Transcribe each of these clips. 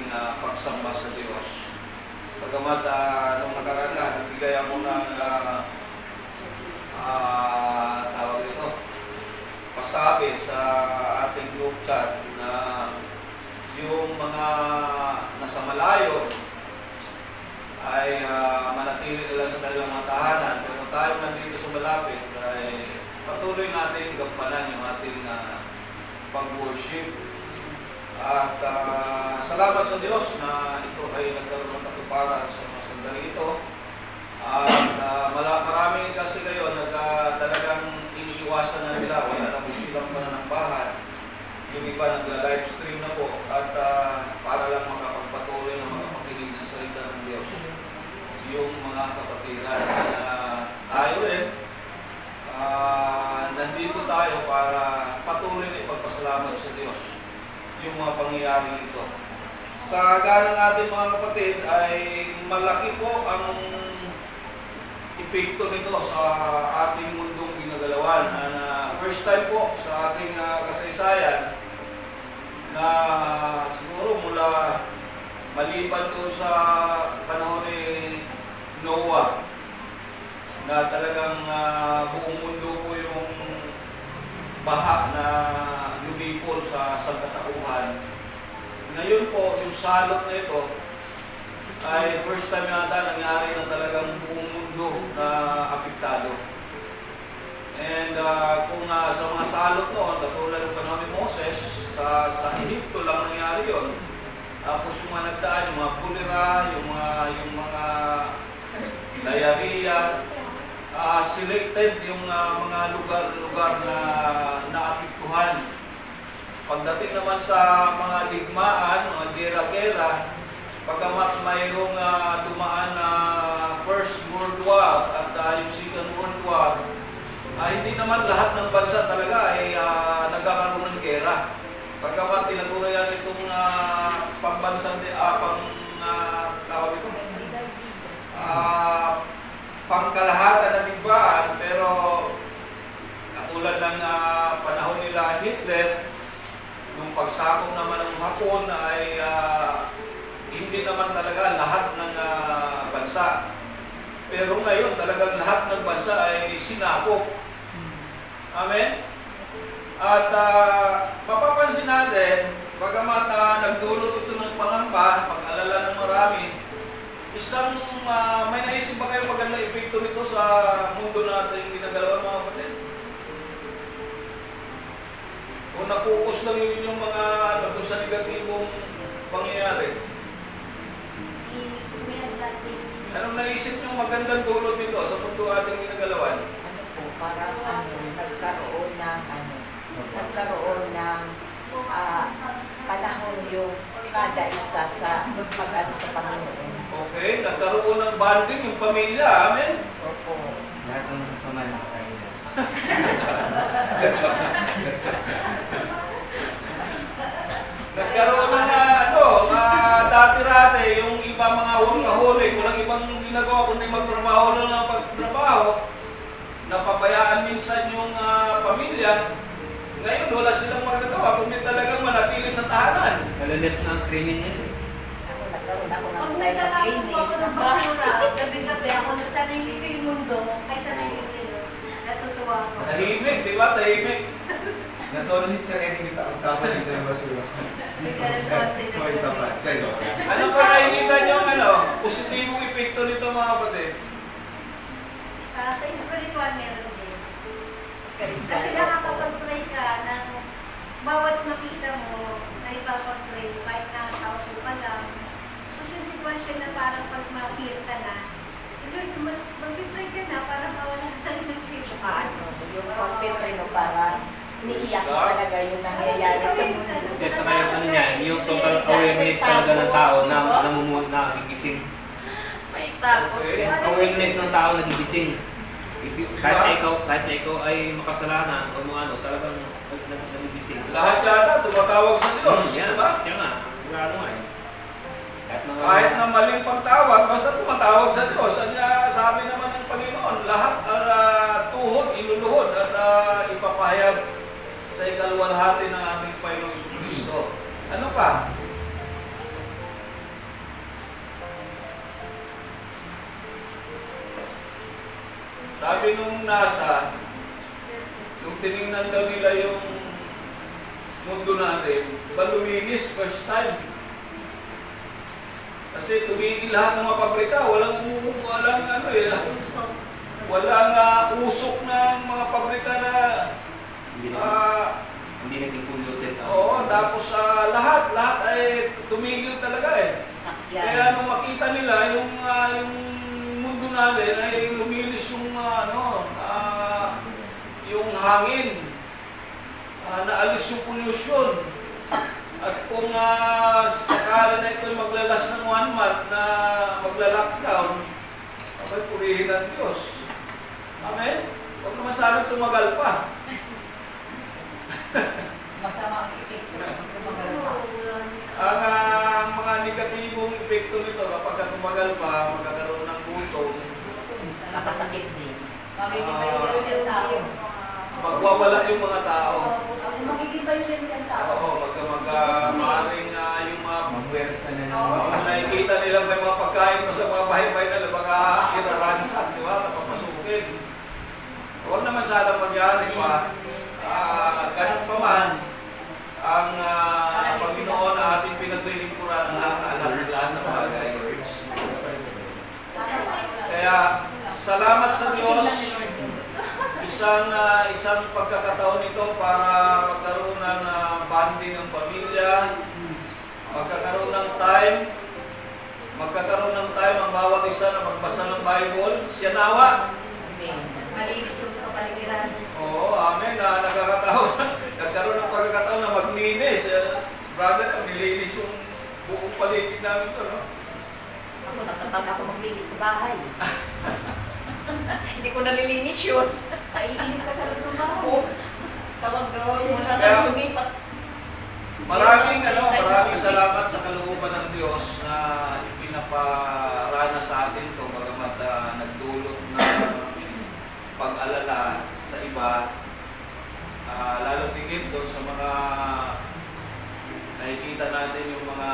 ating pagsamba sa Diyos. Bagamat nung nakaraan na, nagbigay ako ng tawag ito, pasabi sa ating group chat na yung mga nasa malayo ay manatili nila sa kanilang mga tahanan. Pero tayo nandito sa malapit ay patuloy natin gampanan yung ating pag-worship. At salamat sa Diyos na ito ay nagkaroon ng katuparan sa mga sandali ito. At marami kasi kayo talagang iniiwasan na nila, wala na po silang pananambahan. Yung iba nagla-live stream na po at para lang makapagpatuloy ng mga pakinig ng salita ng Diyos. Yung mga kapatiran na tayo rin, nandito tayo para patuloy na ipagpasalamat sa Diyos yung mga pangyayari ito. Sa ganang ating mga kapatid ay malaki po ang epekto nito sa ating mundong ginagalawan. First time po sa ating kasaysayan na siguro mula maliban doon sa panahon ni Noah na talagang buong mundo po yung baha na lumipol sa sangkatauhan. Ngayon po, yung salot na ito ay first time yata nangyari na talagang buong mundo na apektado. And kung sa mga salot noon, katulad ng panahon ni Moses, sa Egypto lang nangyari yun. Tapos yung mga nagdaan, yung mga kulera, yung mga diarrhea, selected yung mga lugar na naapektuhan. Pagdating naman sa mga digmaan, mga gera-gera, pagkamat mayroong dumaan na First World War at yung Second World War, hindi naman lahat ng bansa talaga ay nagkakaroon ng gera. Pagkamat tinagurian itong pambansang tawag ito, pangkalahatan na digmaan, pero katulad ng panahon nila Hitler, nung pagsakop naman ng Hapon ay hindi naman talaga lahat ng bansa. Pero ngayon talagang lahat ng bansa ay sinakop. Amen? At mapapansin natin, bagamat nagdulot ito ng pangamba, pag-alala ng marami, may naisip ba kayo magandang epekto nito sa mundo natin ginagalawan mga kapatid? O napokus lang yun yung mga doon sa negatibong pangyayari? Anong naisip nyo magandang dulot nito sa mundo ating ginagalawan? Parang nagkaroon ng panahon yung kada isa sa pag-ano sa Panginoon. Okay, nagkaroon ng bonding yung pamilya, amen? Opo. Lahat ng masasama yung kanya. Nagkaroon ng dati-rate, yung iba mga huli, walang ibang ginagawa kundi magtrabaho lang ng pagtrabaho, napabayaan minsan yung pamilya. Ngayon, wala silang magagawa kundi talagang manatili sa tahanan. Nalalas na ang krimen niya. Nagkaroon ako ng Pag nagtatapos ako ng basura. basura, gabi-gabi ako nagsanay ko yung mundo, kaysa nahihilo. Natutuwa ako. Tahimik, di ba? Tahimik. Nasolo ni Sir Eddie kita ang tapat dito ng basura. May ka-responsibility. So, ito pa. Kayo. Ano pa nakikita nyo positibong epekto nito mga kapatid? Sa spiritual meron din. Spiritual. Kasi nakakapag-pray ka ng bawat makita mo na ipapag-pray, kahit nakakaupo ka lang. Tapos yung sitwasyon na parang pag ma-feel ka na, mag-pray ka na para mawala ka ng fear. Tsaka yung pag-pray mo para niiyak mo talaga yung nangyayari sa mundo. Ito na yung niya, yung total awareness talaga ng tao na nagigising. May takot. Okay. Yes, awareness ng tao nagigising. Kahit na ikaw ay makasalanan o mga talagang nagigising. Lahat yata tumatawag sa Diyos, Yan, di ba? yan nga. Wala ano nga eh. Kahit na maling pagtawag, basta tumatawag sa Diyos. Sabi naman ng Panginoon, lahat tuhod, iluluhod at ipapahayag sa ikalwalhati ng aming Panginoong Kristo. Ano pa? Sabi nung NASA, nung tinignan daw nila yung mundo natin, ba luminis first time? Kasi tumigil lahat ng mga pabrika, walang usok ng mga pabrika na Hindi naging polluted. oo, tapos lahat ay tumigil talaga eh. Sasakyan. Kaya nung makita nila yung mundo natin ay luminis yung yung hangin, naalis yung pollution. At kung sakali na ito'y maglalas ng 1 month na magla-lockdown, abay purihin ang Diyos. Amen? Huwag naman sana tumagal pa. Masama ang epekto. Tumagal pa. Ang mga negatibong epekto nito kapag tumagal pa, magkakaroon ng gutom, Nakasakit din. Magiging tayo yung tao. magwawala yung mga tao. Magiging tayo yung tao. Oo, maaaring yung mga Pwersa na kung naman. nakikita nila may mga pagkain pa sa mga bahay-bahay nila, baka iraransak, di ba? Napapasukin. Huwag naman sana magyari pa. Ganun pa man, ang Panginoon na ating pinaglilingkuran ang nakakaalam ng lahat ng bagay. Kaya, salamat sa Diyos. Isang pagkakataon ito para magkaroon ng bonding ang pamilya, magkakaroon ng time ang bawat isa na magbasa ng Bible. Siya nawa. Amen. Malinis yung kapaligiran. Oo, amen. Nagkaroon ng pagkakataon na maglinis. Brother, nilinis yung buong paligid namin ito, no? Ako, nagtataon ako maglinis sa bahay. Hindi ko nalilinis yun. Kainin ka sa loob ng bahay. Oo. Tawag doon. Wala Kaya- na lumipat. Maraming salamat sa kalooban ng Diyos na ipinaparana sa atin ito, bagamat nagdulot na pag-alala sa iba, lalo tingin doon sa mga nakikita natin yung mga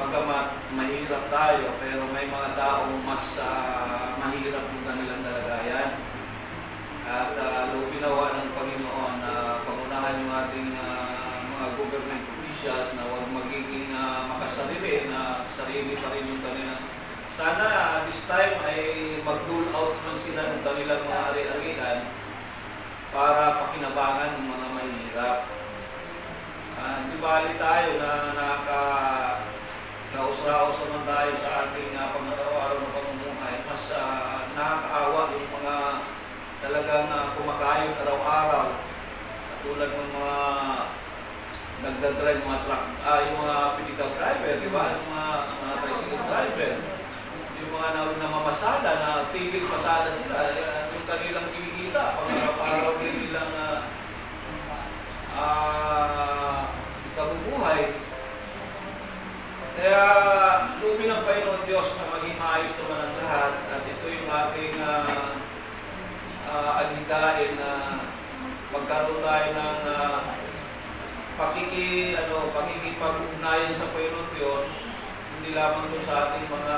bagamat mahirap tayo, pero may mga taong mas mahirap yung kanilang kalagayan. At lupinawa ng Panginoon na pangunahan yung ating mga government officials na huwag magiging makasarili, na sarili pa rin yung kanilang. Sana this time ay mag-dole out naman sila ng kanilang mga ari-arian para pakinabangan ng mga mahirap. Di bali tayo na nausra-usra naman tayo sa ating pang-araw-araw na pamumuhay. Mas nakakaawa yung mga talagang kumakayod araw-araw. Tulad ng mga nagdadrive, mga truck, yung mga pickup driver, di ba? Yung mga tricycle driver. Yung mga namamasada na tigil pasada sila, yung kanilang kinikita, pang-araw-araw din nilang kabubuhay. Kaya lubin ng Panginoon Diyos na maging maayos naman ang lahat at ito yung ating alhikain na magkaroon tayo ng pakikipag-ugnayan sa Panginoon Diyos, hindi lamang doon sa ating mga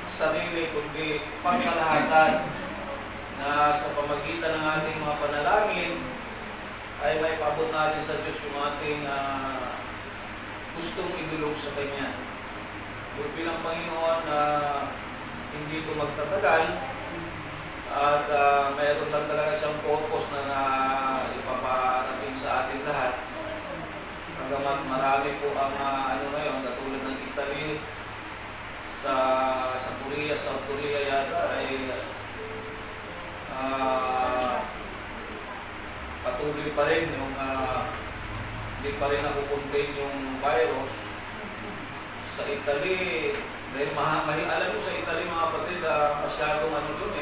sarili, kundi pangkalahatan na sa pamagitan ng ating mga panalangin ay may paabot natin sa Diyos yung ating gustong idulog sa Kanya. Lupin ng Panginoon na hindi ito magtatagal at mayroon lang talaga siyang purpose na ipaparating sa ating lahat. Hanggamat marami po ang ngayon, katulad ng Italy, sa Korea, South Korea yata ay patuloy pa rin yung hindi pa rin nakukontain yung virus. Sa Italy, dahil alam mo sa Italy mga kapatid, masyadong doon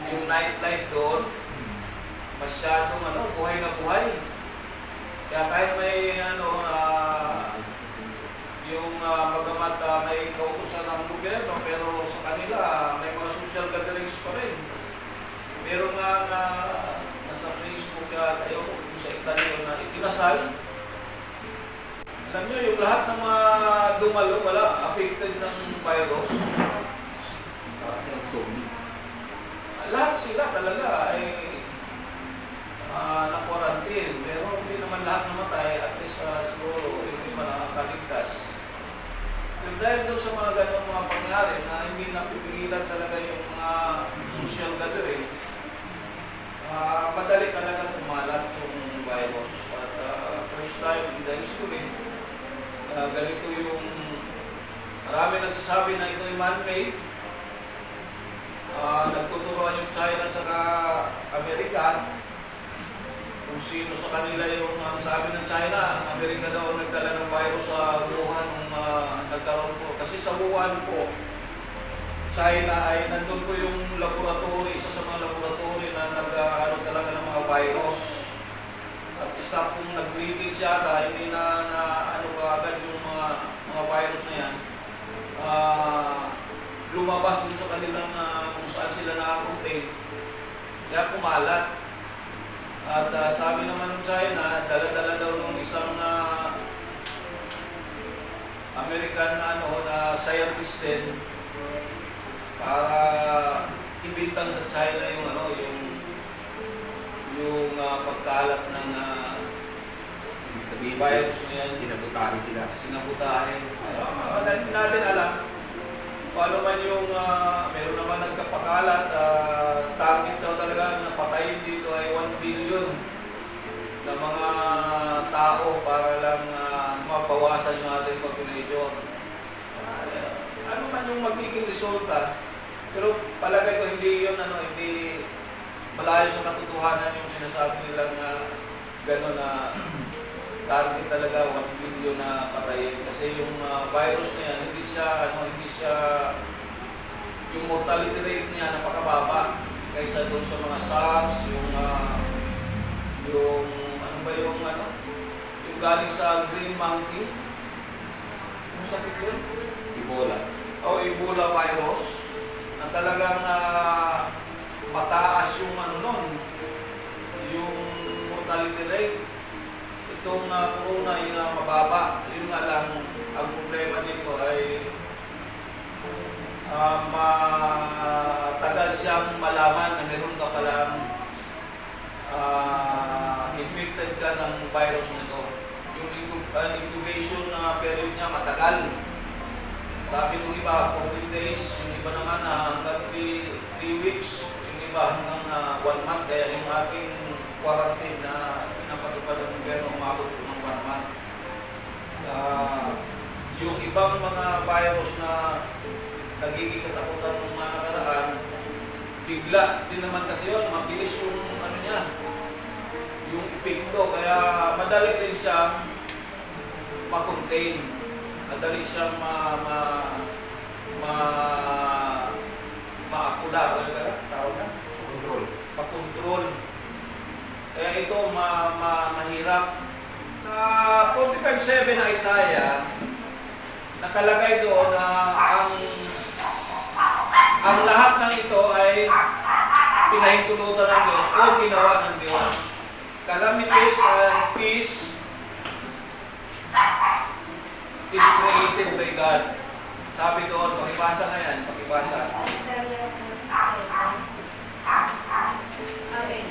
yung nightlife doon, masyadong buhay na buhay. Kaya kahit may yung bagamat may kautusan ng gobyerno, pero sa kanila may mga social gatherings pa rin. Meron nga nasa Facebook tayo sa Italy na itinasal. Alam nyo, yung lahat ng mga dumalo, wala affected ng virus. Zombie. dahil doon sa mga ganong mga pangyari na hindi napipigilan talaga yung mga social gathering, madali talaga kumalat yung virus. At first time in the history, ganito yung marami nagsasabi na ito'y man-made. Nagtuturuan yung China at saka Amerika kung sino sa kanila yung sabi ng China. Ang Amerika daw nagdala ng virus sa Wuhan nung nagkaroon po. Kasi sa Wuhan po, China ay nandun po yung laboratory, isa sa mga laboratory na nag-ano talaga ng mga virus. At isa pong nag-leakage yata, hindi na ano agad yung mga virus na yan. Lumabas dun sa kanilang kung saan sila nakakontain. Kaya kumalat. At sabi naman ng China, dala-dala daw ng isang American na scientist din para ibintang sa China yung pagkalat ng Ibig sabihin, virus na yan. sinabutahin sila. Sinabutahin. Hindi natin alam kung ano man yung meron naman nagkapakalat, target daw talaga na patayin dito ay 1 billion na mga tao para lang mabawasan yung ating population. Ano man yung magiging resulta, pero palagay ko hindi yun hindi malayo sa katotohanan yung sinasabi nilang gano'n na target talaga 1 billion na patayin. Kasi yung virus na yan, hindi siya yung mortality rate niya napakababa kaysa doon sa mga SARS, yung galing sa green monkey. Ano sakit yun? Ebola. Ebola virus. Na talagang mataas yung yung mortality rate. Itong corona yung mababa. Yun nga lang, ang problema nito ay matagal siyang malaman na meron ka palang infected ka ng virus nito. Yung incubation period niya matagal. Sabi ng iba, 14 days. Yung iba naman hanggang 3 weeks. Yung iba hanggang 1 month. Kaya yung ating quarantine na pinapatupad ng gobyerno umabot ng 1 month. Yung ibang mga virus na nagiging katakutan ng mga nakaraan, bigla din naman kasi yun, mabilis yung yung epekto, kaya madali din siyang ma-contain, madali siyang maakula, ma-control. Kaya ito mahirap. Sa 45:7 na Isaiah, nakalagay doon na ang lahat ng ito ay pinahintulutan ng Diyos o ginawa ng Diyos. Calamities and peace is created by God. Sabi doon, pakibasa nga yan, pakibasa. Isaiah 47. Amen.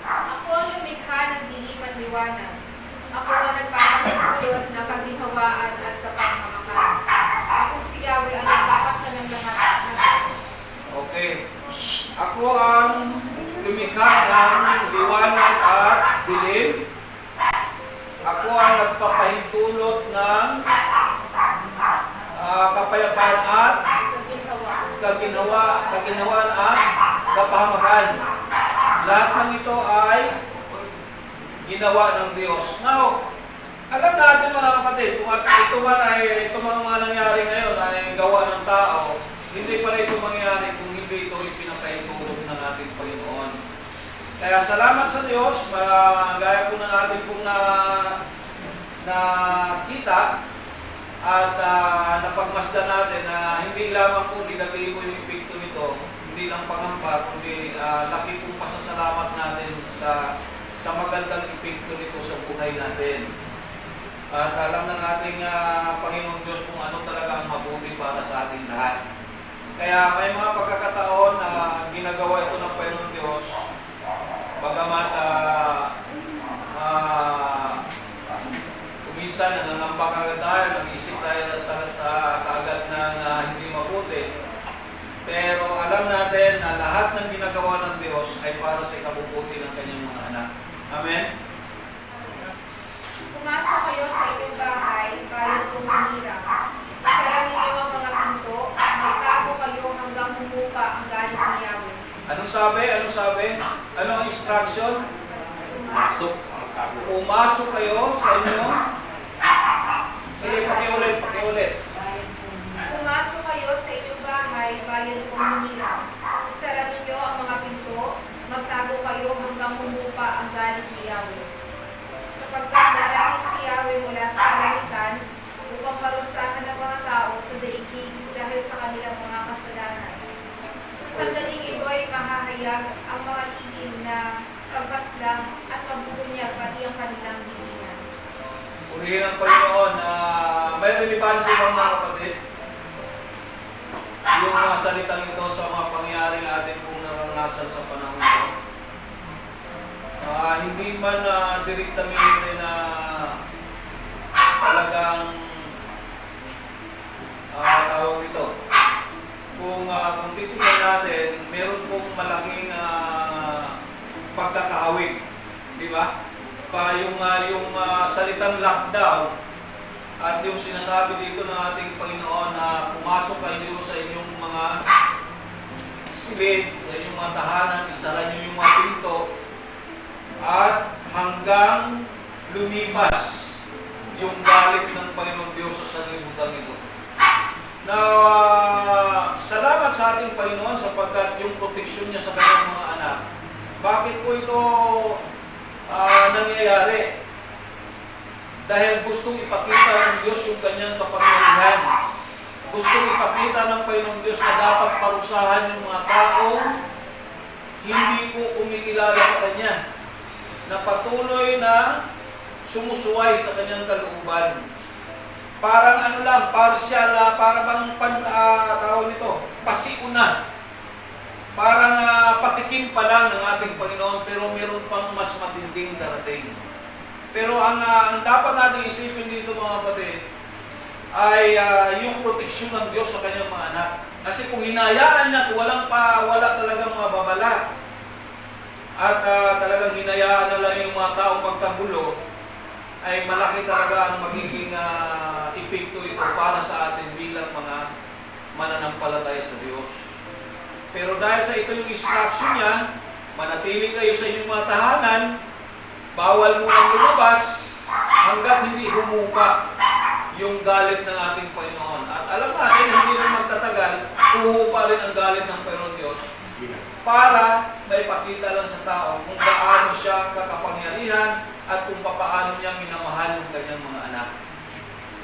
Ako ang lumikha ng diliman liwanag. Ako ang nagpapahintulot na kaginhawaan at kapangamakan. Ako si Yahweh ang nagpapasya ng lahat. Okay. Ako ang lumikha ng liwanag at dilim. Ako ang nagpapahintulot ng kapayapaan at kaginhawaan at kapahamakan. Lahat ng ito ay ginawa ng Diyos. Now, alam natin mga kapatid, kung ito man ay ito mga nangyari ngayon ay gawa ng tao, hindi pa rin ito mangyari kung hindi ito ipinapahintulot ng ating Panginoon. Kaya salamat sa Diyos, gaya po ng ating pong nakita at napagmasdan natin na hindi lamang po negatibo yung epekto nito, hindi lang pangamba, kundi laki pong pasasalamat natin sa magandang epekto nito sa buhay natin. At alam ng ating Panginoon Diyos kung ano talaga ang mabuti para sa ating lahat. Kaya may mga pagkakataon na ginagawa ito ng Panginoon Diyos, bagamat minsan nangangamba ka tayo, nag-isip tayo para sa ikabubuti ng kanyang mga anak. Amen? Pumasok kayo sa inyong bahay, bayan kong manira. Isara ninyo ang mga pinto, magtago kayo hanggang humupa ang galit ni Yahweh. Anong sabi? Anong sabi? Ano ang instruction? Pasok. Pumasok kayo sa inyo. Sige, pakiulit, pakiulit. Pumasok kayo sa inyong bahay, bayan kong manira. Isara ninyo ang mga pinto, magtago kayo hanggang humupa ang galit ni Yahweh. Sapagkat darating si Yahweh mula sa kalangitan upang parusahan ng mga tao sa daigdig dahil sa kanilang mga kasalanan. Sa sandaling ito ay mahahayag ang mga igil na pagpaslang at mabubunyag pati ang kanilang diinan. Purihin ang Panginoon. May relevancy bang mga kapatid? Yung mga salitang ito sa mga pangyayaring atin kung naranasan sa panahon ito. Hindi man direktamente na talagang tawag ito. Kung titignan natin, meron pong malaking pagkakahawig. Di ba? Yung salitang lockdown at yung sinasabi dito ng ating Panginoon na pumasok kayo sa inyong mga silid, sa inyong mga tahanan, isara nyo yung mga pinto, at hanggang lumipas yung galit ng Panginoon Diyos sa sanlibutan ito. Now, salamat sa ating Panginoon sapagkat yung proteksyon niya sa kanyang mga anak. Bakit po ito nangyayari? Dahil gustong ipakita ng Diyos yung kanyang kapangyarihan. Gustong ipakita ng Panginoon Diyos na dapat parusahan yung mga taong hindi po kumikilala sa Kanya, na patuloy na sumusuway sa Kanyang kalooban. Parang ano lang, partial, para bang tawag nito, pasiuna. Parang patikim pa lang ng ating Panginoon, pero meron pang mas matinding darating. Pero ang dapat natin isipin dito mga kapatid ay yung proteksyon ng Diyos sa kanyang mga anak. Kasi kung hinayaan niya at wala talagang mga babala at talagang hinayaan na lang yung mga taong magkagulo, ay malaki talaga ang magiging epekto ito para sa atin bilang mga mananampalataya sa Diyos. Pero dahil sa ito yung instruction niya, manatili kayo sa inyong mga tahanan, bawal mo nang lumabas hanggat hindi humupa yung galit ng ating Panginoon. At alam natin, hindi rin magtatagal, huhupa rin ang galit ng Panginoon Diyos para may pakita lang sa tao kung paano siya kakapangyarihan at kung paano niya minamahal ng kanyang mga anak.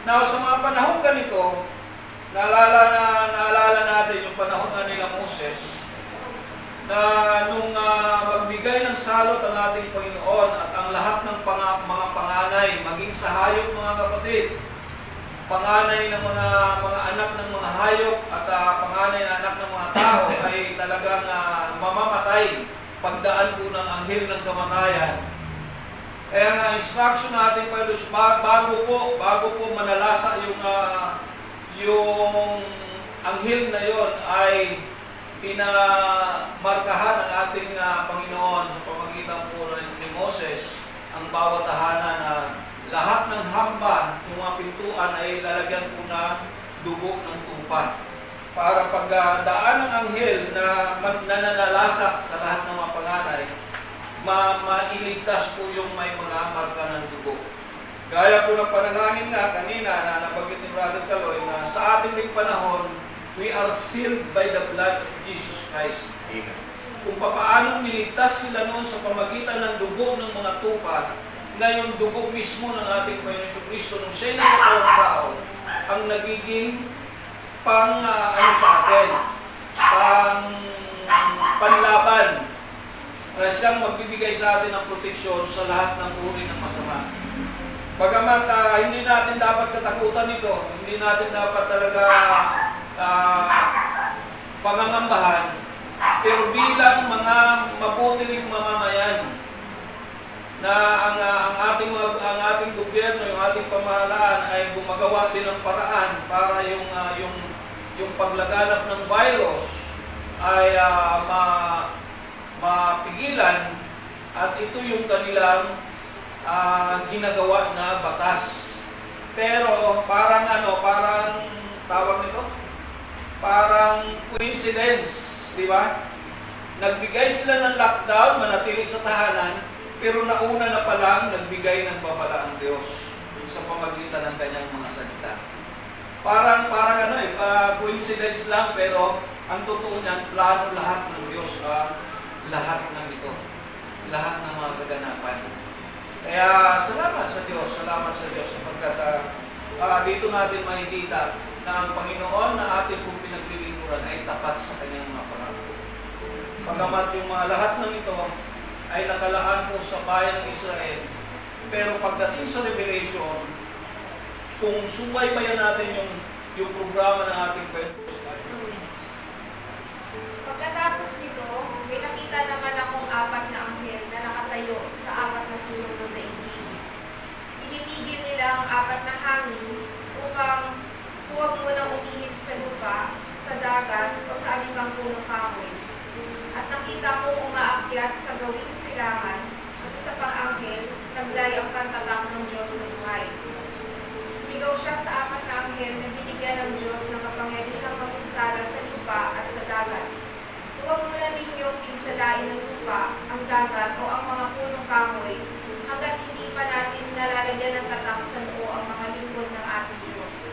Now, sa mga panahon ganito, naalala natin yung panahon na nila Moses, na nung magbigay ng salot ang ating Panginoon at ang lahat ng mga panganay, maging sa hayop mga kapatid, panganay ng mga anak ng mga hayop at panganay na anak ng mga tao ay talagang mamamatay pagdaan po ng anghel ng kamatayan. Kaya ang instruction natin bago po manalasa yung anghel na yon ay pinamarkahan ng ating Panginoon sa pamamagitan po ni Moses ang bawat tahanan na lahat ng hamba ng mga pintuan ay lalagyan po na dugo ng tupa para pagdaan ng anghel na nananalasa sa lahat ng mga panganay, mailigtas po yung may mga marka ng dugo. Gaya po ng panalangin nga kanina na nabanggit ni Brother Caloy na sa ating ding panahon, we are sealed by the blood of Jesus Christ. Amen. Kung paano niligtas sila noon sa pamagitan ng dugo ng mga tupa, ngayon dugo mismo ng ating Panginoon Kristo nung siya'y nagkatawang tao, ang nagiging sa atin, panlaban, na siyang magbibigay sa atin ng proteksyon sa lahat ng uri ng masama. Bagamat hindi natin dapat katakutan ito, hindi natin dapat talaga pangangambahan, pero bilang mga mabuti ring mamamayan na ang ating gobyerno, yung ating pamahalaan ay gumagawa din ng paraan para yung paglaganap ng virus ay mapigilan at ito yung kanilang ginagawa na batas. Pero parang tawag nito, parang coincidence, di ba? Nagbigay sila ng lockdown, manatili sa tahanan, pero nauna na palang nagbigay ng babala ang Diyos sa pamagitan ng kanyang mga salita. Parang coincidence lang, pero ang totoo niyan, plano lahat ng Diyos, lahat ng ito, lahat ng mga kaganapan. Kaya salamat sa Diyos sapagkat dito natin makikita na ang Panginoon na ating kong pinaglilingkuran ay tapat sa kanyang mga pangako. Pagamat yung mga lahat ng ito ay nakalaan po sa bayan ng Israel, pero pagdating sa Revelation, kung subaybayan natin yung programa ng ating Pentecost, Pagkatapos nito, may nakita naman akong 4 na anghel na nakatayo sa 4 na sulok ng daigdig. Pinipigil nila ang 4 na hangin upang huwag mo nang umihip sa lupa, sa dagat, o sa anumang punong kahoy. At nakita kong umaakyat sa gawing silangan ang isa pang anghel, naglay ang pantatak ng Diyos ng buhay. Sumigaw siya sa 4 na anghel na binigyan ng Diyos ng kapangyarihang mapinsala sa lupa at sa dagat. Huwag mo na ninyong pinsalain ng lupa, ang dagat o ang mga punong kahoy hanggat hindi pa natin nalalagyan ng tatak sa noo ang mga lingkod ng ating Diyos.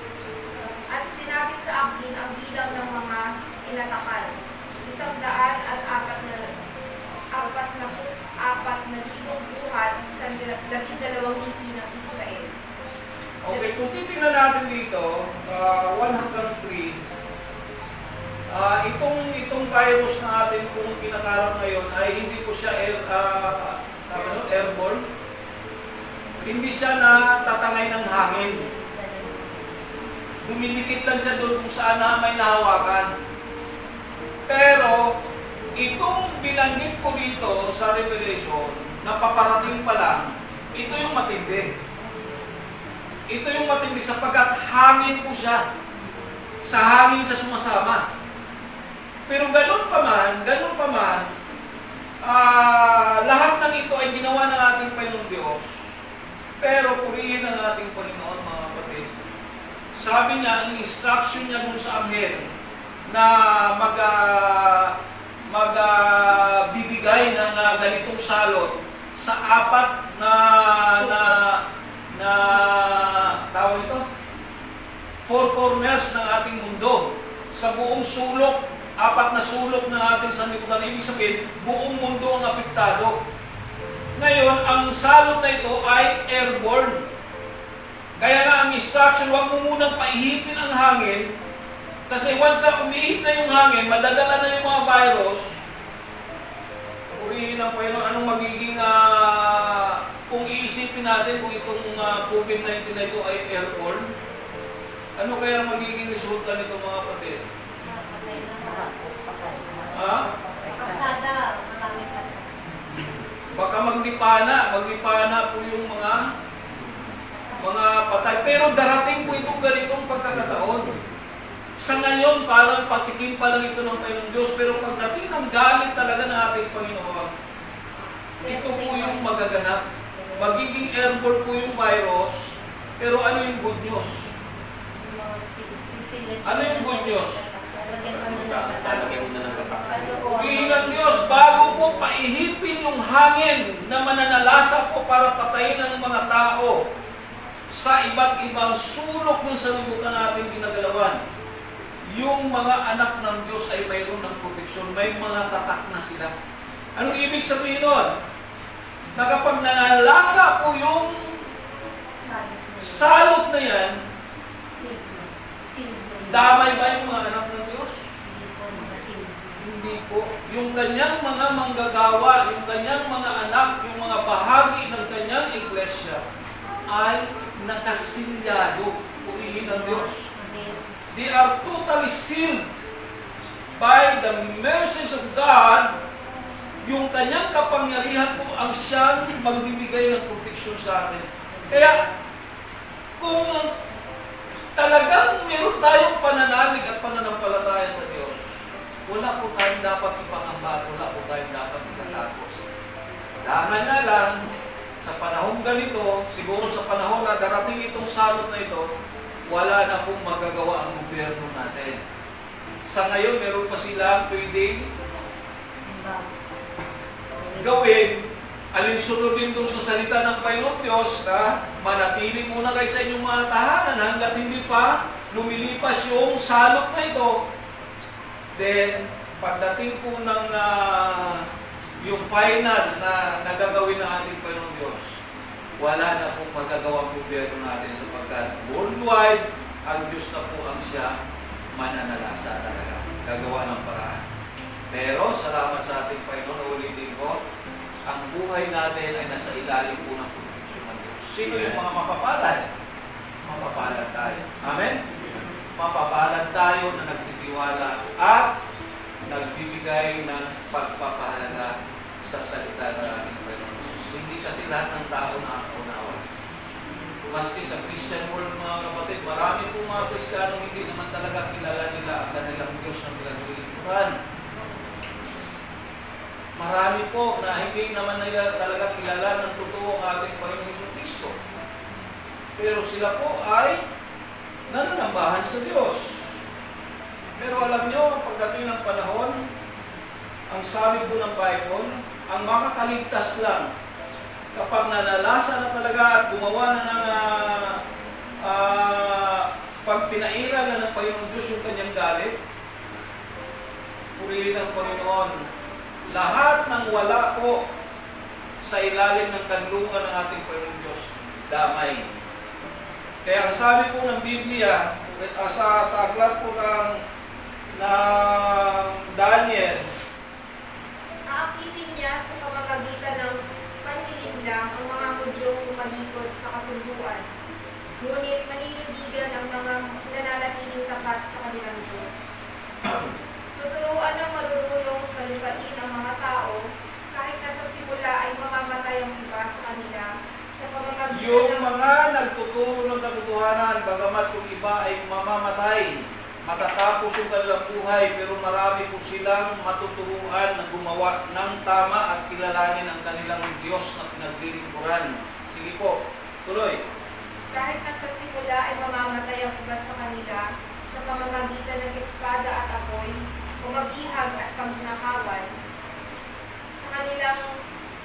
At sinabi sa akin ang bilang ng mga inatakan, 144,000 buhat sa 12 lipi ng Israel. okay, kung titingnan natin dito, 1 hanggang 3, itong virus na atin kung kinakarap ngayon ay hindi po siya airborne. Hindi siya natatangay ng hangin. Dumidikit lang siya doon kung saan na may nahawakan. Pero, itong binanggit ko dito sa Revelation, na paparating pa lang, ito yung matindi. Ito yung matindi sapagkat hangin po siya. Sa hangin siya sumasama. Pero ganun pa man, lahat ng ito ay ginawa ng ating Panginoong Diyos. Pero purihin ang ating Panginoon, mga kapatid. Sabi niya, ang instruction niya dun sa anghel na magbibigay ng ganitong salot sa 4 na tawag ito, 4 corners ng ating mundo. Sa buong sulok, 4 na sulok ng ating sanlibutan. Ibig sabihin, buong mundo ang apektado. Ngayon, ang salot na ito ay airborne. Kaya nga ang instruction, huwag mo munang paihipin ang hangin. Kasi once na umihip na yung hangin, madadala na yung mga virus. Purihin ang Panginoon, anong magiging, kung iisipin natin kung itong COVID-19 na ito ay airborne, ano kaya magiging resulta nito, mga kapatid? Ha? Sa kalsada, marami pa. Baka maglipana po yung mga patay. Pero darating po itong ganitong pagkakataon. Sa ngayon, parang patikim pa lang ito ng Panginoon Diyos. Pero pagdating ng galit talaga ng ating Panginoon, ito po yung magaganap. Magiging airborne po yung virus. Pero ano yung good news? Ano yung good news? Lalagyan mo na ng tatak. Purihin ng Diyos, bago po paihipin yung hangin na mananalasa po para patayin ang mga tao sa iba't ibang sulok ng sanlibutan natin ginagalawan. Yung mga anak ng Diyos ay mayroon ng proteksyon, may mga tatak na sila. Anong ibig sabihin nun? Na kapag nanalasa po yung salot na yan, damay ba yung mga anak ng Diyos? Hindi po. Yung kanyang mga manggagawa, yung kanyang mga anak, yung mga bahagi ng kanyang iglesia ay nakasilyado. Purihin ng Diyos. They are totally sealed by the mercies of God. Yung kanyang kapangyarihan po ang siyang magbibigay ng proteksyon sa atin. Kaya, kung talagang meron tayong pananalig at pananampalataya sa Diyos, wala po tayong dapat ipangamba, wala po tayong dapat Kailangan nga lang, sa panahong ganito, siguro sa panahon na darating itong salot na ito, wala na pong magagawa ang gobyerno natin. Sa ngayon, meron pa silang pwedeng gawin, alinsunodin dun sa salita ng Panginoon Diyos na manatili muna kayo sa inyong mga tahanan hanggat hindi pa lumilipas yung salot na ito. Then, pagdating po ng yung final na nagagawin ng ating Panginoon Diyos, wala na pong magagawa ang gobyerno natin sapagkat worldwide, ang Diyos na po ang siya mananalasa talaga. Gagawa ng paraan. Pero, salamat sa ating Panginoon, ulitin ko, ang buhay natin ay nasa ilalim po ng proteksyon ng Diyos. Sino yung mga mapapalad? Mapapalad tayo. Amen? Mapapalad tayo na nagtitiwala at nagbibigay ng pagpapahalaga sa salita ng ating Panginoon Diyos. Hindi kasi lahat ng tao nakakaunawa. Maski sa Christian world, mga kapatid, marami po mga Kristiyanong hindi naman talaga kilala nila ang kanilang Diyos na pinagulingkuran. Marami po na hindi naman nila talaga kilala ng totoo ang ating Panginoon Jesucristo. Pero sila po ay nananambahan sa Diyos. Pero alam nyo, pagdating ng panahon, ang sabi po ng Bible, ang makakaligtas lang kapag nanalasa na talaga at gumawa na ng pag pinairal na ng Panginoon Diyos yung kanyang galit, purihin ng Panginoon, lahat ng wala po sa ilalim ng kanlungan ng ating Panginoon Diyos, damay. Kaya ang sabi po ng Biblia, sa aklat po ng Daniel, Aakitin niya sa pamamagitan ng panlilinlang ang mga Hudyong umalikod sa kasunduan. Ngunit maninindigan ang mga nananatiling tapat sa kanilang Diyos. Tuturuan ng marurunong sa lupain ang mga tao, kahit na sa simula ay mamamatay ang iba sa kanila, sa pamamagitan yung ng mga nagtuturo ng katotohanan, bagamat yung iba ay mamamatay, matatapos yung kanilang buhay, pero marami po silang matuturuan na gumawa ng tama at kilalanin ang kanilang Diyos na pinaglilingkuran. Sige po, tuloy. kahit na sa simula ay mamamatay ang iba sa kanila, sa pamamagitan ng espada at apoy, umabihag at pagnakawan. Sa kanilang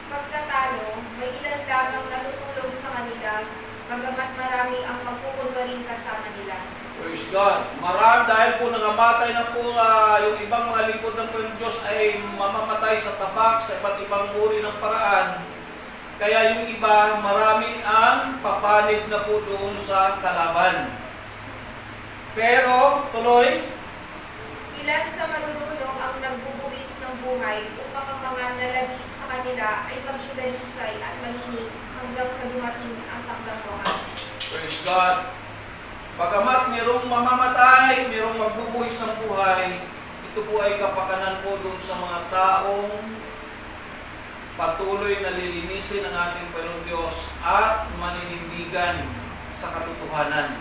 pagtatalo, may ilan lamang natutulong sa kanila, bagamat marami ang magkukunwaring kasama nila. Praise God. Marami dahil po nangamatay na po yung ibang mga lingkod ng Panginoon Diyos ay mamamatay sa tabak, sa iba't ibang uri ng paraan. Kaya yung iba, marami ang papanig na po doon sa kalaban. Pero, tuloy, Ilan sa marurunong ang nagbubuwis ng buhay upang ang mga nalagit sa kanila ay maging dalisay at malinis hanggang sa dumating ang takdang wakas. praise God. Bagamat mayroong mamamatay, mayroong magbubuhis ng buhay, ito po ay kapakanan po doon sa mga taong patuloy na lilinisin ang ating Panginoon Diyos at maninindigan sa katotohanan.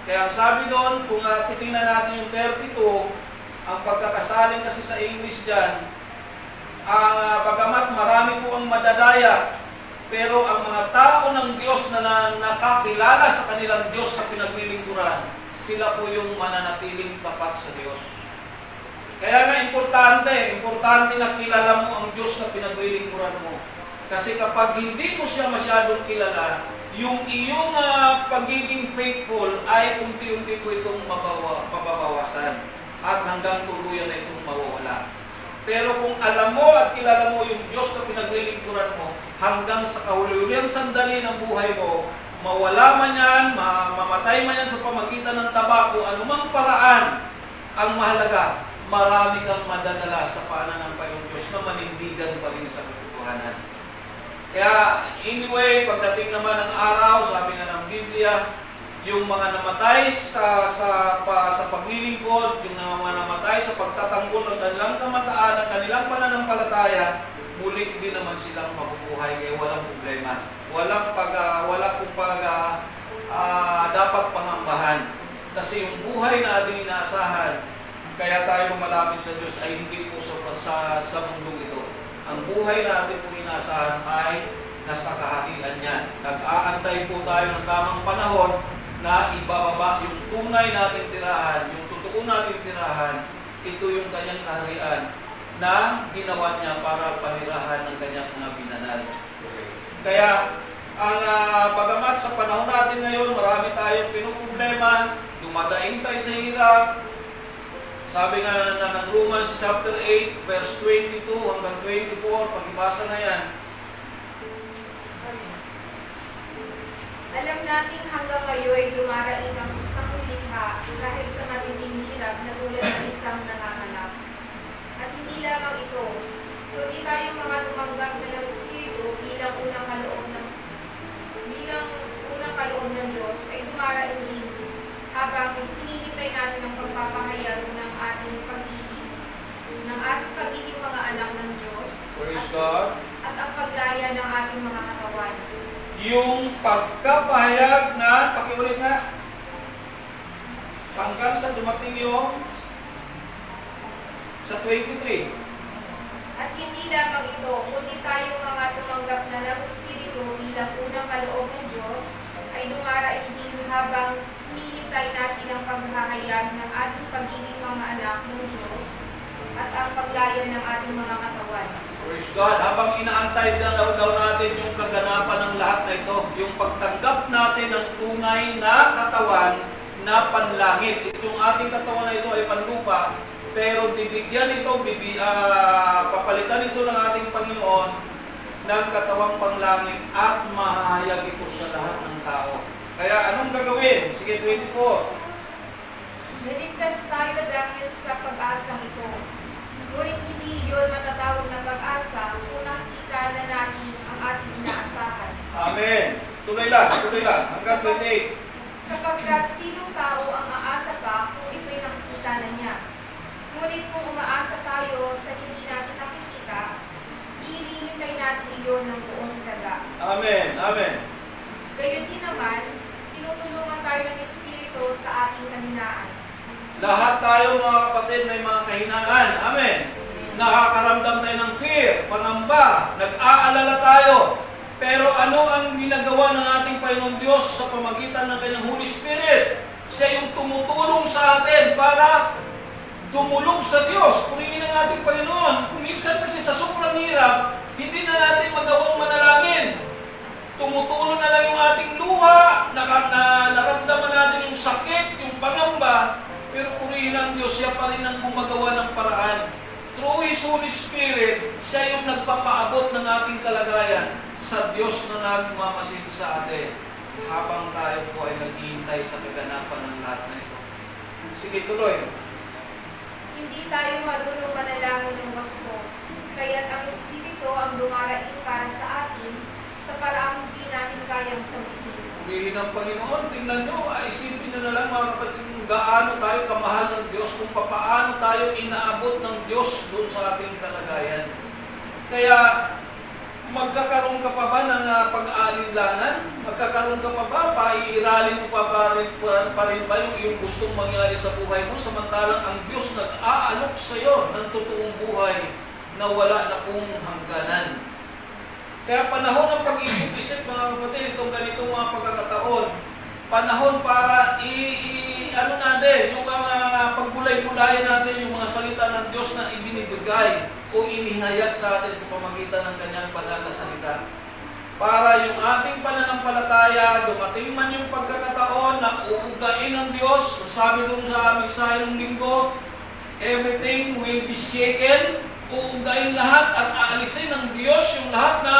Kaya ang sabi doon, kung titingnan natin yung 32, ang pagkakasalin kasi sa English dyan, bagamat marami po ang madadaya, pero ang mga tao ng Diyos na nakakilala sa kanilang Diyos na pinaglilingkuran, sila po yung mananatiling tapat sa Diyos. Kaya nga importante na kilala mo ang Diyos na pinaglilingkuran mo. Kasi kapag hindi mo siya masyadong kilala, yung iyong pagiging faithful ay unti-unti po itong mababawasan at hanggang tuluyan na itong mawawala. Pero kung alam mo at kilala mo yung Diyos na pinaglilingkuran mo, hanggang sa kahuli-hulihang sandali ng buhay mo, mawala man yan, mamatay man yan sa pamagitan ng tabako, anumang paraan, ang mahalaga, marami kang madadala sa paanan ng Panginoon Diyos na manindigan pa rin sa katotohanan. Kaya, anyway, pagdating naman ng araw, sabi nga ng Biblia, yung mga namatay sa paglilingkod, yung mga namatay sa pagtatanggol ng kanilang kamataan, ng kanilang pananampalataya, muli din naman silang mabubuhay, kaya walang problema. Wala pong dapat pangambahan. Kasi yung buhay na ating inaasahan, kaya tayo lumalapit sa Diyos ay hindi po sa mundong ito. Ang buhay na ating pong inaasahan ay nasa kaharian niya. Nag-aantay po tayo ng tamang panahon na ibababa yung tunay nating tirahan, yung totoo nating tirahan, ito yung kanyang kaharian na ginawa niya para panirahan ng kanyang mga binanal. Kaya, ang bagamat sa panahon natin ngayon, marami tayong pinuproblema, dumadaing tayo sa hirap. Sabi nga ng Romans chapter 8, verse 22 hanggang 24, pag-ibasa na yan. Alam natin hanggang ngayon ay dumaraing ang isang nilikha dahil sa matinding hirap na tulad ng isang nanganganak. At hindi lamang ito, kundi tayong mga tumanggap na ng Espiritu bilang unang kaloob ng Diyos ay dumaraing din habang hinihintay natin ang pagpapahayag ng ating pagiging mga anak ng Diyos Praise God. at ang paglaya ng ating mga katawan. Yung pagkapahayag na, pakiulit nga, hanggang sa dumating yung sa 23. At hindi lamang ito, kundi tayong mga tumanggap na ng Espiritu bilang unang kaloob ng Diyos ay dumaraing din habang hinihintay natin ang paghahayag ng ating pagiging mga anak ng Diyos at ang paglaya ng ating mga katawan. Praise God. Habang inaantay daw natin yung kaganapan ng lahat na ito, yung pagtanggap natin ng tunay na katawan na panlangit. Itong ating katawan na ito ay panlupa, pero bibigyan ito, papalitan ito ng ating Panginoon ng katawang panglangit at mahayag ito sa lahat ng tao. Kaya anong gagawin? Sige, 24. Naligtas tayo dahil sa pag-asang ito. Ngunit hindi iyon matatawag na pag-asa kung nakikita na natin ang ating inaasahan. Amen. Tuloy lang. Hanggang 28. Sapagkat sinong tao ang aasa pa kung ito'y nakikita na niya? Ngunit kung umaasa tayo sa hindi natin nakikita, ihihintay natin iyon ng buong taga. Amen. Gayon din naman, tinutulungan tayo ng Espiritu sa ating kahinaan. Lahat tayo mga kapatid may mga kahinaan. Amen. Nakakaramdam tayo ng fear, pangamba, nag-aalala tayo. Pero ano ang ginagawa ng ating Panginoon Diyos sa pamagitan ng kanyang Holy Spirit? Siya yung tumutulong sa atin para tumulong sa Diyos. Purihin ang ating Panginoon. Kung minsan kasi sa sobrang hirap, hindi na natin magawang manalangin. Tumutulong na lang yung ating luha, naramdaman natin yung sakit, yung pangamba, pero purihin ang Diyos, siya pa rin ang gumagawa ng paraan. Through His Holy Spirit, siya yung nagpapaabot ng ating kalagayan sa Diyos na nagmamasid sa atin habang tayo po ay naghihintay sa kaganapan ng lahat na ito. Sige, tuloy. Hindi tayo marunong manalangin ng wasto, kaya't ang Espiritu ang dumaraing para sa atin sa paraang hindi natin kayang sabihin. Purihin ang Panginoon, tingnan nyo, isipin nyo na lang mga kapatid, kung gaano tayo kamahal ng Diyos, kung paano tayo inaabot ng Diyos doon sa ating kalagayan. Kaya, magkakaroon ka pa ba ng pag-aalinlangan? Magkakaroon ka pa ba? Paiiralin mo pa rin ba yung iyong gustong mangyari sa buhay mo? Samantalang ang Diyos nag-aalok sa iyo ng totoong buhay na wala na pong hangganan. Kaya panahon ng pag-isip-isip mga kapatid, itong ganitong mga pagkakataon, panahon para yung mga pagbulay-bulayan natin yung mga salita ng Diyos na ibinibigay o inihayag sa atin sa pamagitan ng kanyang banal na salita. Para yung ating pananampalataya, dumating man yung pagkakataon na uugain ng Diyos, sabi doon sa mensahe ng linggo, everything will be shaken, uugain lahat at aalisin ng Diyos yung lahat na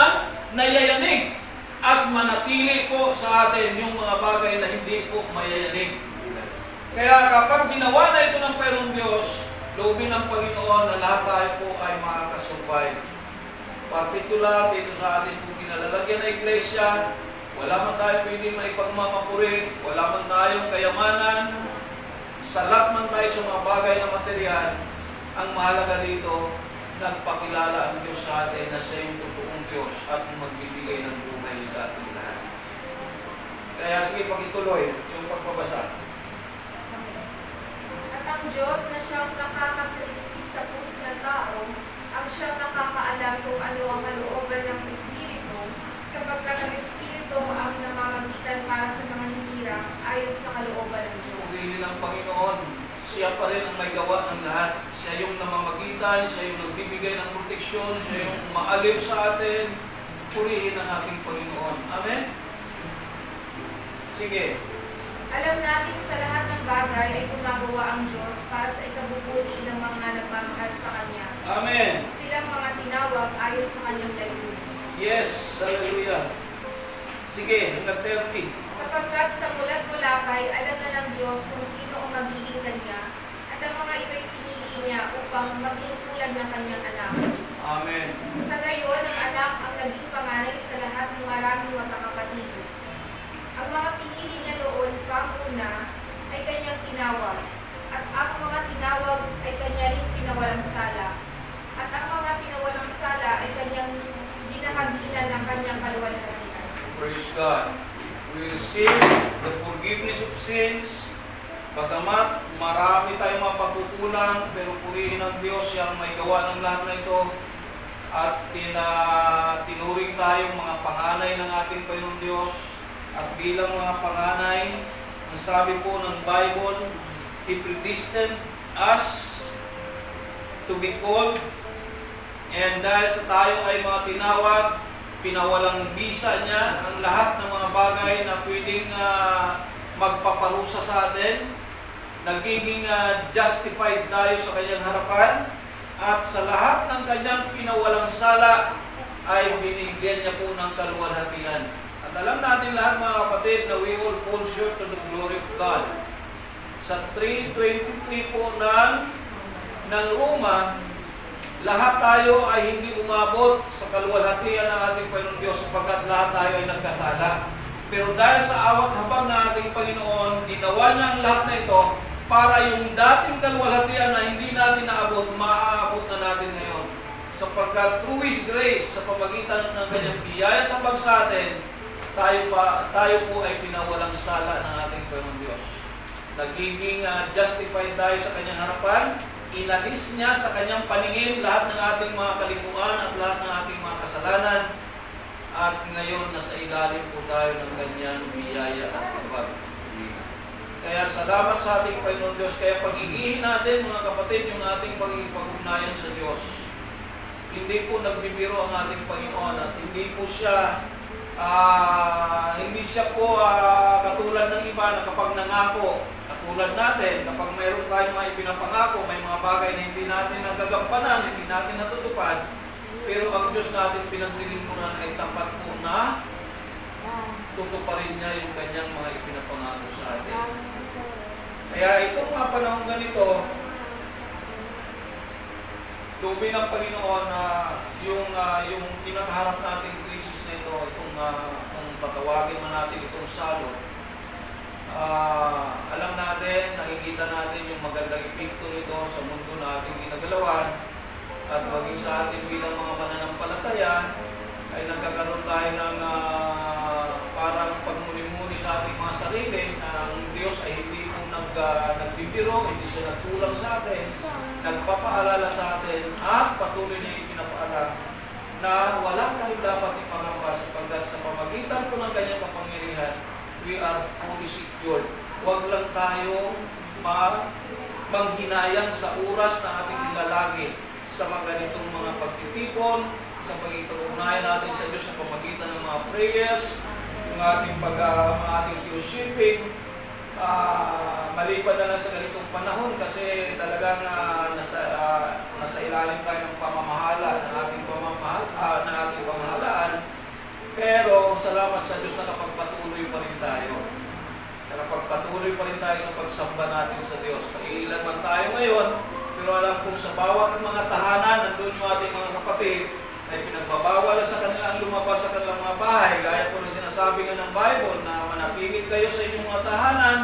nayayanig at manatili po sa atin yung mga bagay na hindi po mayayanig. Kaya kapag ginawa na ito ng Panginoong Diyos, loobin ng Panginoon na lahat tayo po ay makakasurvive. Partikular dito sa atin kung kinalalagyan na iglesia, wala man tayo pwede maipagmamapuri, wala man tayong kayamanan, salat man tayo sa mga bagay na material, ang mahalaga dito, nagpakilala ang Diyos sa atin na siya yung totoong Diyos at magbibigay ng buhay sa ating lahat. Kaya sige, pagituloy yung pagpabasa. At ang Diyos na siyang nakakasaliksik sa puso ng tao, ang siyang nakakaalam kung ano ang kalooban ng Espiritu, sapagkat ang Espiritu ang namamagitan para sa mga hinirang ayon sa kalooban ng Diyos. Purihin ang Panginoon. Siya pa rin ang may gawa ng lahat. Siya yung namamagitan, siya yung nagbibigay ng proteksyon, siya yung maaliw sa atin. Purihin ang ating Panginoon. Amen? Sige. Alam natin sa lahat ng bagay ay gumagawa ang Diyos para sa ikabubuti ng mga nagmamahal sa Kanya. Amen. Silang mga tinawag ayon sa Kanyang layunin. Yes. Hallelujah. Sige, hanggang 30. Sapagkat sa mulat-mulakay, alam na ng Diyos kung sino ang magiging Kanya, at ang mga ito'y pinili Niya upang maging tulad ng Kanyang anak. Amen. Sa gayon, ang anak ang naging panganay sa lahat ng maraming magkakapatid. Ang mga pinili niya noon panguna ay kanyang tinawag, at ang mga tinawag ay kanya rin pinawalang sala, at ang mga pinawalang sala ay kanyang dinahaginan ng kanyang kaluwalhatian. Praise God. We receive the forgiveness of sins. Bagamat marami tayong mga pagkukulang, pero purihin ng Diyos siyang may gawa ng lahat na ito. At tinuring tayong mga panganay ng ating Panginoon Diyos. At bilang mga panganay, ang sabi po ng Bible, He predestined us to be called. And dahil sa tayo ay mga tinawag, pinawalang bisa niya ang lahat ng mga bagay na pwedeng magpaparusa sa atin. Nagiging justified tayo sa kanyang harapan. At sa lahat ng kanyang pinawalang sala, ay binigyan niya po ng kaluwalhatian. At alam natin lahat mga kapatid na we all fall short to the glory of God. Sa 3:23 po ng Roma, lahat tayo ay hindi umabot sa kaluwalhatian ng ating Panginoon Diyos sapagkat lahat tayo ay nagkasala. Pero dahil sa awat habag ng ating Panginoon, ginawa niya ang lahat na ito para yung dating kaluwalhatian na hindi natin naabot, maaabot na natin ngayon. Sapagkat through His grace, sa pamagitan ng kanyang biyaya at habag sa atin, tayo po ay pinawalang sala ng ating Panginoon Diyos. Nagiging justified tayo sa kanyang harapan. Inalis niya sa kanyang paningin lahat ng ating mga kalikuan at lahat ng ating mga kasalanan. At ngayon, nasa ilalim po tayo ng kanyang biyaya at habag. Kaya salamat sa ating Panginoon Diyos. Kaya pag-igihin natin mga kapatid yung ating pag-ugnayan sa Diyos. Hindi po nagbibiro ang ating Panginoon at hindi siya po katulad ng iba na kapag nangako, katulad natin, kapag mayroon tayong mga ipinapangako, may mga bagay na hindi natin nagagampanan, hindi natin natutupad, pero ang Diyos natin pinaglilingkuran ay tapat po na tutuparin niya yung kanyang mga ipinapangako sa atin. Kaya itong mga panahon ganito, tubi ng Panginoon na yung kinakaharap nating krisis na ito, kung tatawagin man natin itong salot, alam natin, nakikita natin yung magandang epekto nito sa mundo na ating ginagalawan at maging sa atin bilang mga mananampalataya ay nagkakaroon tayo ng parang pagmuni-muni sa ating mga sarili na ang Diyos ay hindi po nagbibiro, hindi siya nagtulang sa atin, nagpapaalala sa atin at patuloy niya ipinapaalam na wala tayong dapat ipangamba sapagkat sa pamagitan po ng kanyang kapangyarihan, we are fully secured. Huwag lang tayo manghinayang sa oras na ating ilalagi sa mga ganitong mga pagtitipon, sa pagkikaunayan natin sa Diyos sa pamagitan ng mga prayers, yung ating fellowshipping, maliban na lang sa ganitong panahon kasi talagang nasa ilalim tayo ng pamamahala ng ating pamahalaan. Pero salamat sa Diyos na nakapagpatuloy pa rin tayo. Nakapagpatuloy pa rin tayo sa pagsamba natin sa Diyos. Ilan man tayo ngayon, pero alam kong sa bawat mga tahanan, nandun yung ating mga kapatid, ay pinagbabawal sa kanilang lumabas sa kanilang mga bahay. Gaya po na sinasabi nga ng Bible na manatili kayo sa inyong mga tahanan,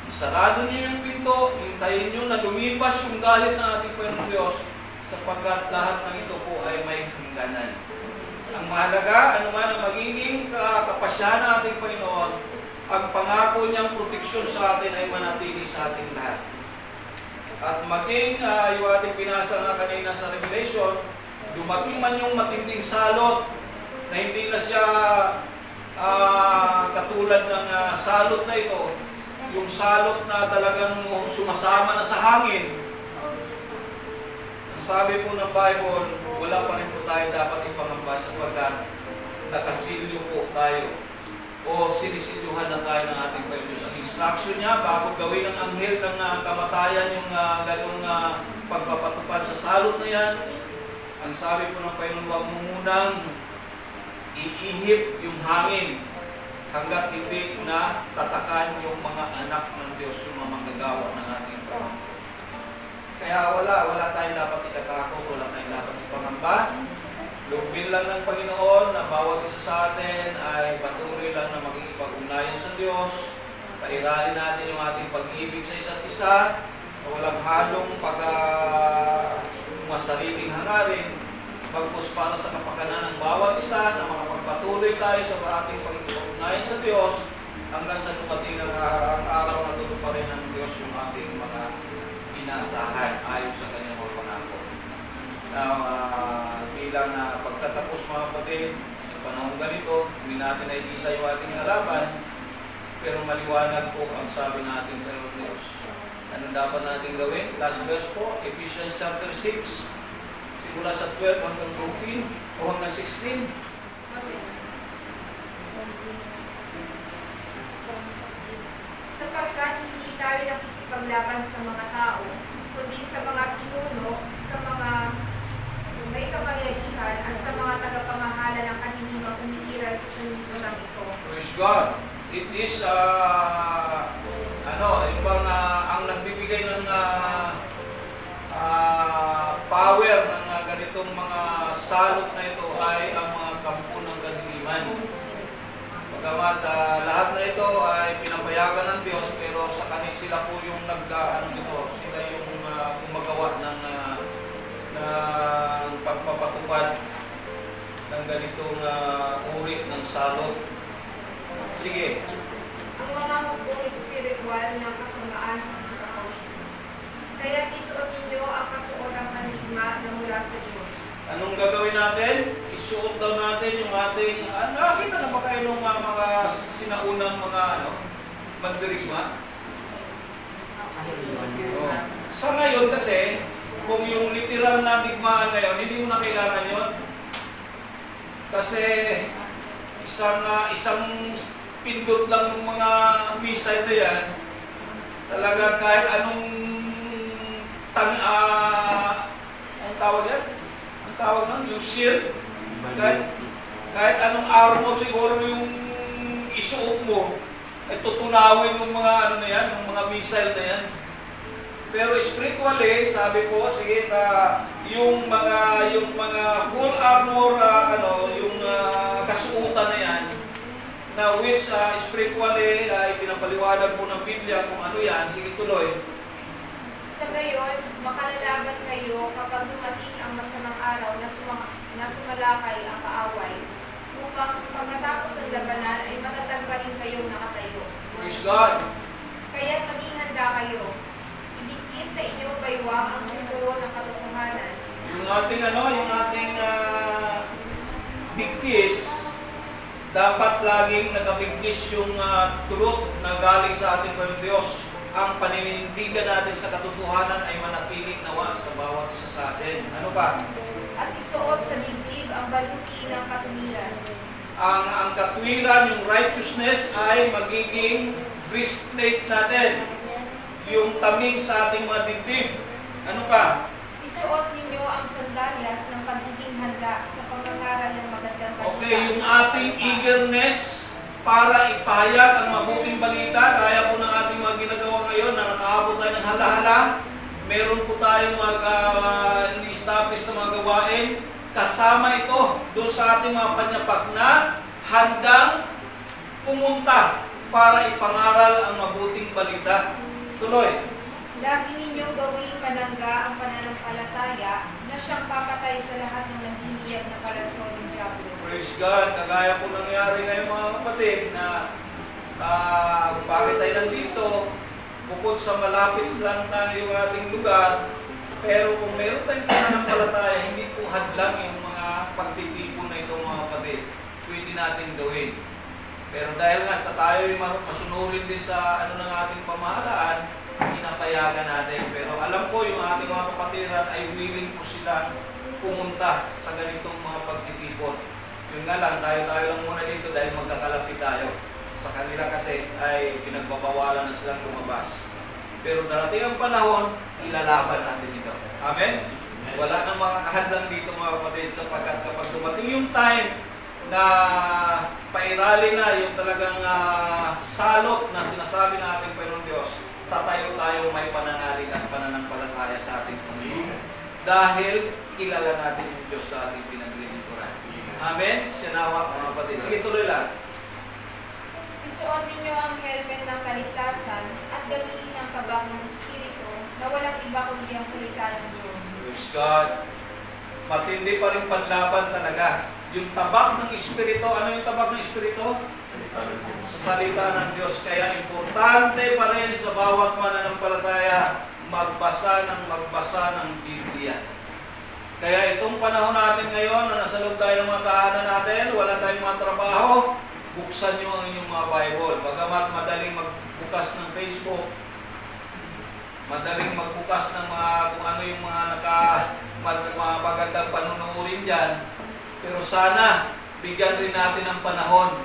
isarado niyo yung pinto, hintayin niyo na lumipas yung galit ng ating Panginoong Diyos sapagkat lahat ng ito po ay may hangganan. Ang mahalaga, anuman ang magiging kapasyahan ng ating Panginoon, ang pangako niyang proteksyon sa atin ay manatili sa ating lahat. At maging yung ating binasa nga kanina sa Revelation, dumating man yung matinding salot na hindi na siya katulad ng salot na ito, yung salot na talagang sumasama na sa hangin. Ang sabi po ng Bible, wala pa rin po tayo dapat ipangamba sapagkat nakasilyo po tayo o sinisilyuhan na tayo ng ating Diyos. Ang instruction niya, bago gawin ng anghel ng kamatayan yung ganong pagpapatupad sa salot na yan, ang sabi po ng Panginoon, huwag mo munang iihip yung hangin hanggat hindi na tatakan yung mga anak ng Diyos, yung mga manggagawa ng ating Panginoon. Kaya wala tayong dapat ikatakot, wala tayong dapat ipangamba. Lubin lang ng Panginoon na bawat isa sa atin ay patuloy lang na makikipag-ugnayan sa Diyos. Pairalin natin yung ating pag-ibig sa isa't isa, na walang halong sariling hangarin, bagkus para sa kapakanan ng bawat isa na makapagpatuloy tayo sa ating pag-ugnayan sa Diyos hanggang sa dumating ng araw na tutuparin ng Diyos yung ating mga inasahan ayon sa kanyang mga pangako. Now, bilang pagtatapos mga kapatid, sa panahon ganito, hindi natin nakikita yung ating kalaban, pero maliwanag po ang sabi natin ng Diyos. Ano dapat natin gawin? Last verse po, Ephesians chapter 6, simula sa 12 hanggang 14 o hanggang 16. Sapagkat hindi tayo nakikipaglaban sa mga tao, kundi sa mga pinuno, sa mga may kapangyarihan, at sa mga tagapamahala ng kaninimang umiiral sa sanlibutan ito. Praise God! It is, ang nagbibigay ng power ng ganitong mga salot na ito ay ang mga kampo ng kadiliman. Pagamat lahat na ito ay pinapayagan ng Diyos, pero sa kanil sila po yung sila yung gumagawa ng pagpapatupad ng ganitong uri ng salot. Sige. Ang mga hukbong espiritual ng kasamaan sa pagkakawin. Kaya isuot ninyo ang kasuotang pandigma na mula sa Diyos. Anong gagawin natin? Isuot daw natin yung ating, nakakita na ba kayo ng mga sinaunang mga mandirigma? Sa ngayon kasi, kung yung literal na digmaan ngayon, hindi mo na kailangan yun. Kasi isang pindot lang ng mga missile na yan, talaga kahit anong ang tawag yan? Ang tawag nun? Yung shield? Kahit anong armor siguro yung isuot mo, ay tutunawin ng mga ng mga missile na yan. Pero spiritually, sabi po, sige, yung mga full armor, yung kasuotan na yan, na which spiritually ay pinapaliwanag po ng Biblia kung ano yan, sige tuloy. Sa gayon, makalalaban kayo kapag dumating ang masamang araw na sumalakay ang kaaway, upang pagkatapos ng labanan ay matatag pa rin kayong nakatayo. Praise God! Kaya't maging handa kayo. Ibigkis sa inyo baywang ang sinturo ng katotohanan. Yung ating bigkis, dapat laging nakabigkis yung truth na galing sa ating Panginoon Diyos. Ang paninindigan natin sa katotohanan ay manatiling nawa sa bawat isa sa atin. Ano pa? At isuot sa dibdib ang baluti ng katuwiran. Ang katwiran, yung righteousness ay magiging breastplate natin. Yung taming sa ating mga dibdib. Ano pa? Isuot ninyo ang sandalyas ng pagiging handa sa pangangaral ng magandang balita. Okay, yung ating eagerness para ipahayag ang mabuting balita, kaya po ng ating mga ginagawa ngayon na nakaabot tayo ng halahala, meron po tayong ni-establish na mga gawain, kasama ito doon sa ating mga panyapak na handang pumunta para ipangaral ang mabuting balita. Tuloy. Lagi ninyong gawing malangga ang pananampalataya na siyang papatay sa lahat ng naghihiyag na palaso ng Diablo. Praise God. Kagaya po nangyari ngayon mga kapatid na bakit tayo nandito, bukod sa malapit lang tayo yung ating lugar, Pero kung meron tayong pananampalataya, hindi po hadlang yung mga pagtitipon na ito mga kapatid. Pwede natin gawin. Pero dahil nga sa tayo ay masunurin din sa ano ng ating pamahalaan, pinapayagan natin. Pero alam ko yung ating mga kapatiran ay willing po silang pumunta sa ganitong mga pagtitipon. Yun nga lang, tayo-tayo lang muna dito dahil magkakalapit tayo. Sa kanila kasi ay pinagbabawalan na silang lumabas. Pero darating ang panahon, ilalaban natin ito. Amen? Wala nang makakahadlang dito mga kapatid sapagkat kapag dumating yung time na pairali na yung talagang salot na sinasabi ng ating Panginoon Diyos, tatayo tayo may pananalig at pananampalataya sa ating Panginoon. Dahil kilala natin yung Diyos sa ating pinaglilingkuran. Amen? Siya nawa mga kapatid. Sige, tuloy lang. Isuot ninyo ang helmet ng kaligtasan at gamitin ang kabang ng Espiritu na walang iba kundi ang salita ng Diyos. Praise God. Matindi pa rin panlaban talaga. Yung tabak ng Espiritu, ano yung tabak ng Espiritu? Salita ng Diyos. Kaya importante pa rin sa bawat mananampalataya magbasa ng Biblia. Kaya itong panahon natin ngayon na nasa loob tayo ng mga tahanan natin, wala tayong mga trabaho, buksan nyo ang inyong mga Bible. Bagamat madaling magbukas ng Facebook, madaling magbukas ng mga kung ano yung mga magandang panunurin dyan, pero sana bigyan rin natin ng panahon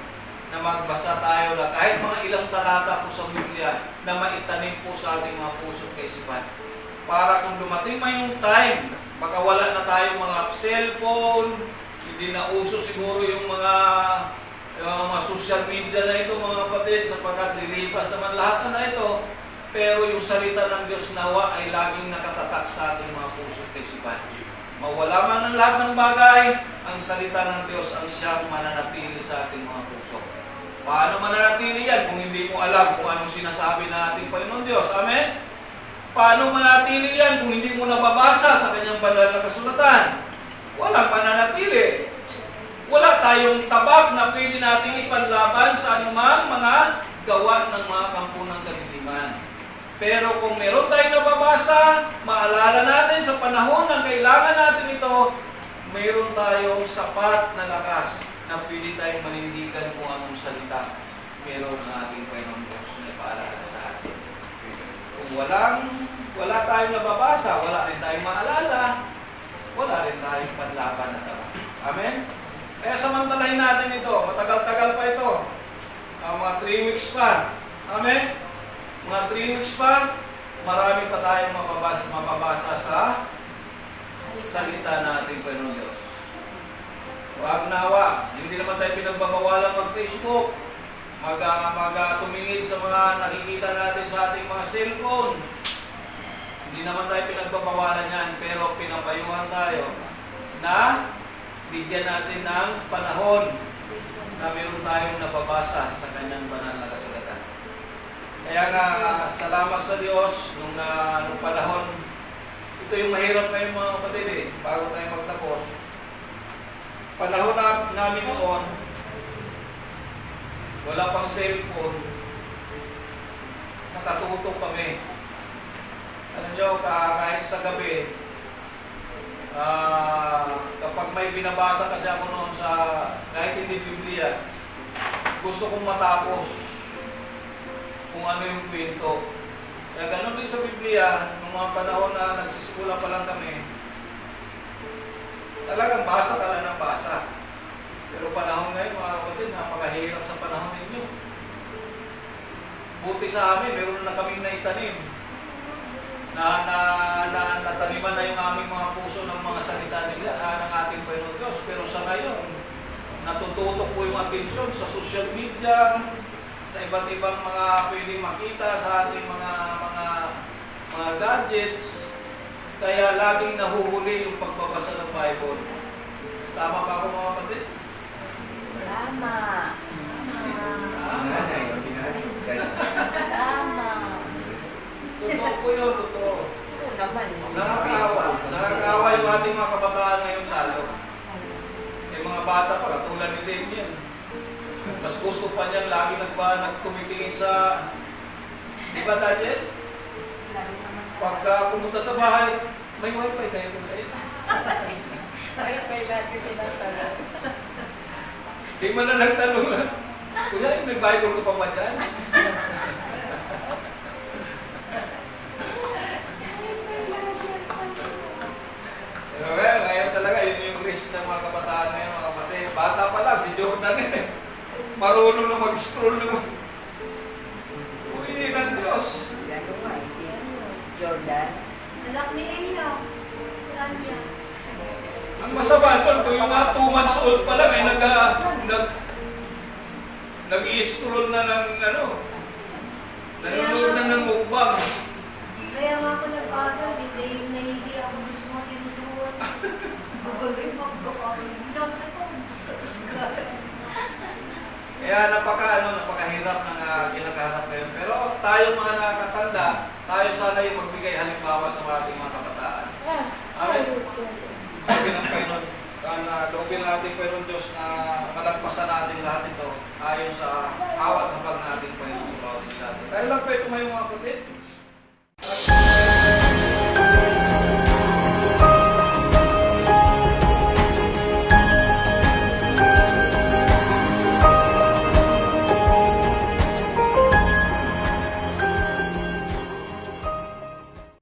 na magbasa tayo na kahit mga ilang talata po sa Biblia na maitanim po sa ating mga puso at kaisipan. Para kung dumating man yung time, baka wala na tayong mga cellphone, hindi na uso siguro yung mga social media na ito mga kapatid sapagkat lilipas naman lahat na ito, pero yung salita ng Diyos nawa ay laging nakatatak sa ating mga puso at kaisipan. Mawala man ng lahat ng bagay, ang salita ng Diyos ang siyang mananatili sa ating mga puso. Paano mananatili yan kung hindi mo alam kung anong sinasabi ng ating Panginoon Diyos? Amen? Paano mananatili yan kung hindi mo nababasa sa kanyang banal na kasulatan? Walang mananatili. Wala tayong tabak na pwede nating ipanlaban sa anumang mga gawa ng mga kampo ng kadiliman. Pero kung meron tayong nababasa, maalala natin sa panahon ng kailangan natin ito, meron tayong sapat na lakas na pwede tayong manindigan kung anong salita meron ng ating Panginoon Diyos na ipaalala sa atin. Kung wala tayong nababasa, wala rin tayong maalala, wala rin tayong panlaban na tabak. Amen? Kaya samantalahin natin ito. Matagal-tagal pa ito. Mga 3 weeks pa. Amen? Mga 3 weeks pa, marami pa tayong mababasa sa salita natin, Panginoon Diyos. Huwag nawa. Hindi naman tayo pinagbabawalan mag-Facebook. Tumingin sa mga nakikita natin sa ating mga cellphone. Hindi naman tayo pinagbabawalan yan, pero pinapayuhan tayo na bigyan natin ng panahon na meron tayong nababasa sa kanyang banal na kasulatan. Kaya nga, salamat sa Diyos nung panahon. Ito yung mahirap kayong mga kapatid bago tayo magtapos. Panahon namin noon, wala pang cellphone, nakatutok kami. Alam nyo, kahit sa gabi, kapag may binabasa kasi ako noon sa kahit hindi Biblia, gusto kong matapos kung ano yung kwento. Kaya ganun din sa Biblia, nung mga panahon na nagsisimula pa lang kami, talagang basa ka lang ng basa. Pero panahon ngayon, mga kapatid, napakahirap sa panahon ninyo. Buti sa amin, meron na kaming naitanim. Nataniman na yung aming mga puso ng mga salita nila ng ating Panginoon Diyos. Pero sa ngayon, natututok po yung atensyon sa social media, sa iba't ibang mga pwedeng makita sa ating mga gadgets. Kaya laging nahuhuli yung pagbabasa ng Bible. Tama ba ako mga kapatid? Tama. Totoo po yun, totoo. Oo naman. Nakakaawa yung ating mga kabataan ngayon lalo. Yung mga bata pa, katulad ni Damien. Mas gusto pa niyang lagi nagtumitingin sa... Di ba, Daniel? Pagka pumunta sa bahay, May wifi kayo kung kayo. Kaya may lagi tinatanong. Di man na nagtanong. Kuya, may Bible ko pa ba dyan? Pero ngayon talaga, yun yung risk ng mga kabataan ngayon, mga kapatid. Bata pa lang, si Jordan eh. Marunong na mag-scroll naman. Uy, ng Diyos. Si ano nga, si Jordan. Anak ni Enya. Si Anya. Ang masama doon, kung yung mga 2 months old pa lang ay nag-i-scroll na ng ano, nanonood na ng mukbang. Kaya nga ako nag-aral, hindi yung nahihi ako gusto mo tinuturuan. Gagawin mag-gawin. Diyos na ko. Kaya napakahirap ng kinakaharap ngayon. Pero tayo mga nakakatanda, tayo sana yung magbigay halimbawa sa ating mga kabataan. Amen. Loobin ng Panginoon. Loobin natin Panginoon Diyos na malagpasan natin lahat ito ayon sa awat na pag natin Panginoon sa bawat isa natin. Dahil lang po ito may mga kapatid.